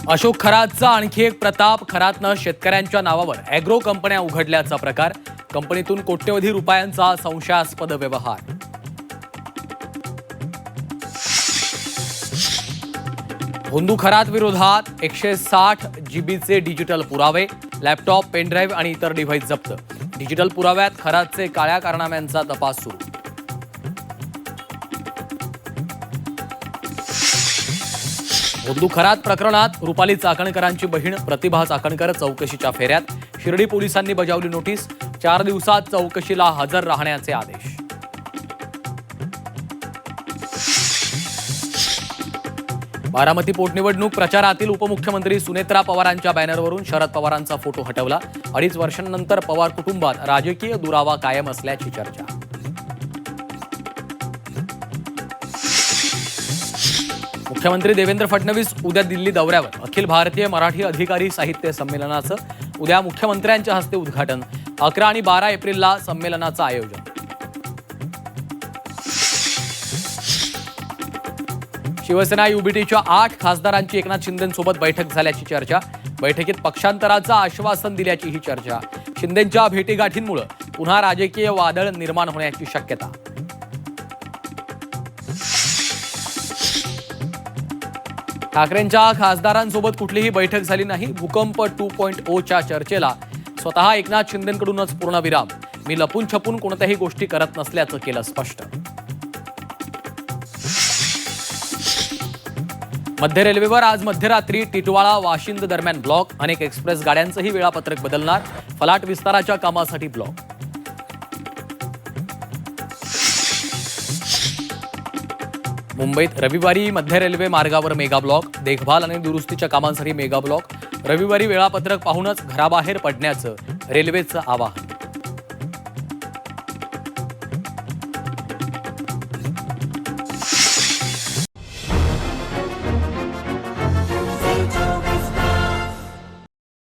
अशोक खरातचा आणखी एक प्रताप. खरातनं शेतकऱ्यांच्या नावावर ॲग्रो कंपन्या उघडल्याचा प्रकार. कंपनीतून कोट्यवधी रुपयांचा संशयास्पद व्यवहार. भोंदू खरात विरोधात 160 जीबीचे डिजिटल पुरावे, लॅपटॉप, पेनड्राईव्ह आणि इतर डिव्हाइस जप्त. डिजिटल पुराव्यात खरातचे काळ्या कारनाम्यांचा तपास सुरू. भोंदू खरात प्रकरणात रुपाली चाकणकरांची बहीण प्रतिभा चाकणकर चौकशीच्या फेऱ्यात. शिर्डी पोलिसांनी बजावली नोटीस. 4 दिवसात चौकशीला हजर राहण्याचे आदेश. बारामती पोटनिवडणूक प्रचारातील उपमुख्यमंत्री सुनेत्रा पवारांच्या बॅनरवरून शरद पवारांचा फोटो हटवला. 2.5 वर्षांनंतर पवार कुटुंबात राजकीय दुरावा कायम असल्याची चर्चा. मुख्यमंत्री देवेंद्र फडणवीस उद्या दिल्ली दौऱ्यावर. अखिल भारतीय मराठी अधिकारी साहित्य संमेलनाचं उद्या मुख्यमंत्र्यांच्या हस्ते उद्घाटन. 11 आणि 12 एप्रिलला संमेलनाचं आयोजन. शिवसेना युबीटीच्या 8 खासदारांची एकनाथ शिंदेंसोबत बैठक झाल्याची चर्चा. बैठकीत पक्षांतराचं आश्वासन दिल्याची ही चर्चा. शिंदेंच्या भेटीगाठींमुळे पुन्हा राजकीय वादळ निर्माण होण्याची शक्यता. ठाकरेंच्या खासदारांसोबत कुठलीही बैठक झाली नाही. भूकंप 2.0च्या चर्चेला स्वतः एकनाथ शिंदेंकडूनच पूर्णविराम. मी लपून छपून कोणत्याही गोष्टी करत नसल्याचं केलं स्पष्ट. मध्य रेल्वेवर आज मध्यरात्री टिटवाळा वाशिंद दरम्यान ब्लॉक. अनेक एक्सप्रेस गाड्यांचंही वेळापत्रक बदलणार. फलाट विस्ताराच्या कामासाठी ब्लॉक. मुंबईत रविवारी मध्य रेल्वे मार्गावर मेगा ब्लॉक. देखभाल आणि दुरुस्तीच्या कामांसाठी मेगा ब्लॉक. रविवारी वेळापत्रक पाहूनच घराबाहेर पडण्याचं रेल्वेचं आवाहन.